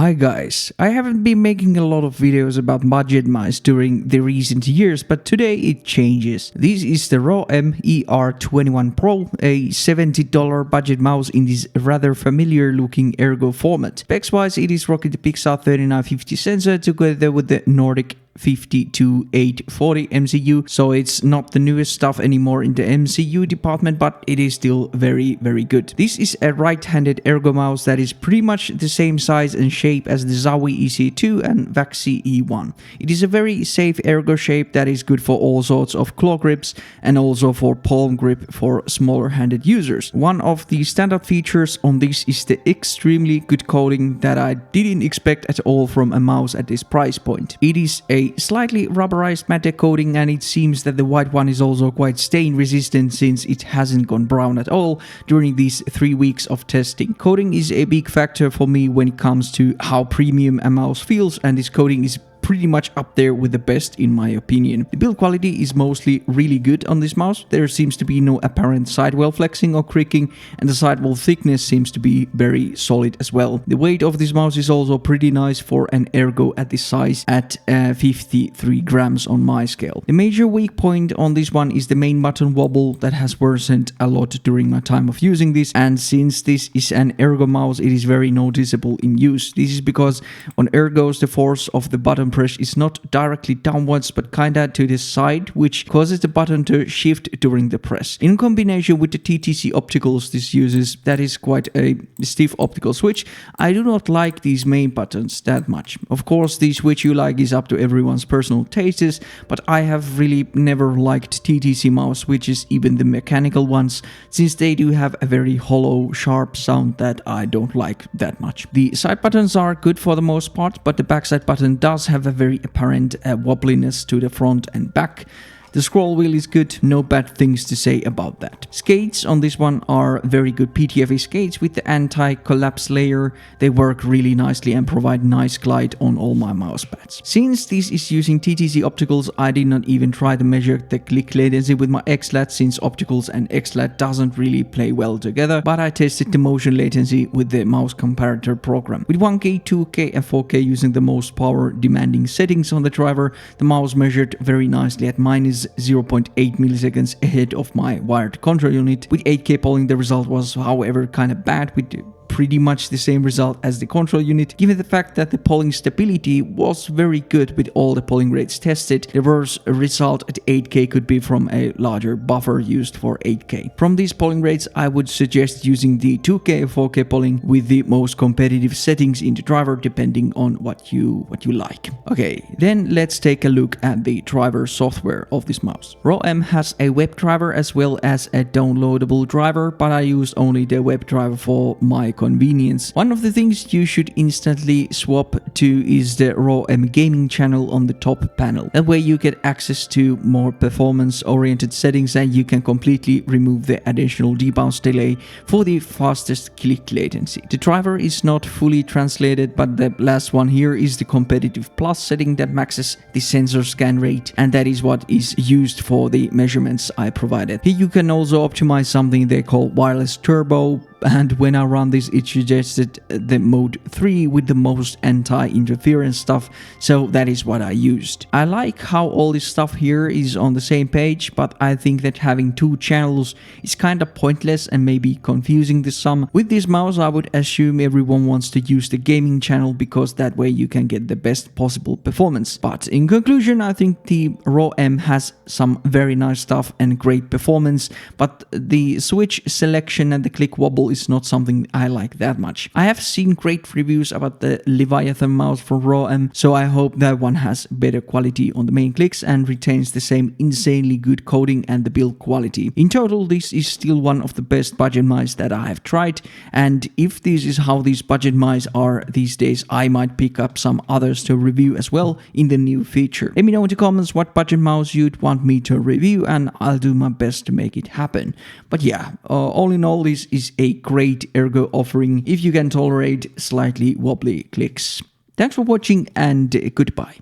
Hi guys, I haven't been making a lot of videos about budget mice during the recent years, but today it changes. This is the RAWM ER21 Pro, a $70 budget mouse in this rather familiar looking Ergo format. Specs wise, it is rocking the Pixar 3950 sensor together with the Nordic 52840 MCU, so it's not the newest stuff anymore in the MCU department, but it is still very good. This is a right-handed Ergo mouse that is pretty much the same size and shape as the Zowie EC2 and Vaxi E1. It is a very safe Ergo shape that is good for all sorts of claw grips and also for palm grip for smaller-handed users. One of the standout features on this is the extremely good coating that I didn't expect at all from a mouse at this price point. It is a slightly rubberized matte coating, and it seems that the white one is also quite stain resistant since it hasn't gone brown at all during these 3 weeks of testing. Coating is a big factor for me when it comes to how premium a mouse feels, and this coating is pretty much up there with the best in my opinion. The build quality is mostly really good on this mouse. There seems to be no apparent sidewall flexing or creaking, and the sidewall thickness seems to be very solid as well. The weight of this mouse is also pretty nice for an Ergo at this size at 53 grams on my scale. The major weak point on this one is the main button wobble that has worsened a lot during my time of using this, and since this is an Ergo mouse, it is very noticeable in use. This is because on Ergos the force of the button press is not directly downwards but kinda to the side, which causes the button to shift during the press. In combination with the TTC opticals this uses, that is quite a stiff optical switch, I do not like these main buttons that much. Of course, the switch you like is up to everyone's personal tastes, but I have really never liked TTC mouse switches, even the mechanical ones, since they do have a very hollow, sharp sound that I don't like that much. The side buttons are good for the most part, but the backside button does have a very apparent wobbliness to the front and back. The scroll wheel is good, no bad things to say about that. Skates on this one are very good PTFE skates with the anti-collapse layer. They work really nicely and provide nice glide on all my mouse pads. Since this is using TTC opticals, I did not even try to measure the click latency with my XLAT, since opticals and XLAT doesn't really play well together, but I tested the motion latency with the mouse comparator program. With 1K, 2K and 4K using the most power demanding settings on the driver, the mouse measured very nicely at minus 0.8 milliseconds ahead of my wired control unit. With 8K polling, the result was however kind of bad, with pretty much the same result as the control unit. Given the fact that the polling stability was very good with all the polling rates tested, the worst result at 8K could be from a larger buffer used for 8K. From these polling rates, I would suggest using the 2K or 4K polling with the most competitive settings in the driver, depending on what you like. Okay, then let's take a look at the driver software of this mouse. RAWM has a web driver as well as a downloadable driver, but I use only the web driver for my convenience. One of the things you should instantly swap to is the RAWM gaming channel on the top panel. That way you get access to more performance oriented settings, and you can completely remove the additional debounce delay for the fastest click latency. The driver is not fully translated, but the last one here is the competitive plus setting that maxes the sensor scan rate, and that is what is used for the measurements I provided. Here you can also optimize something they call wireless turbo, and when I run this, it suggested the mode 3 with the most anti-interference stuff, so that is what I used. I like how all this stuff here is on the same page, but I think that having two channels is kinda pointless and maybe confusing to some. With this mouse, I would assume everyone wants to use the gaming channel because that way you can get the best possible performance. But in conclusion, I think the RAWM has some very nice stuff and great performance, but the switch selection and the click wobble is not something I like that much. I have seen great reviews about the Leviathan mouse from RAWM, so I hope that one has better quality on the main clicks and retains the same insanely good coding and the build quality. In total, this is still one of the best budget mice that I have tried, and if this is how these budget mice are these days, I might pick up some others to review as well in the new feature. Let me know in the comments what budget mouse you'd want me to review, and I'll do my best to make it happen. But yeah, all in all, this is a great Ergo offering if you can tolerate slightly wobbly clicks. Thanks for watching, and goodbye.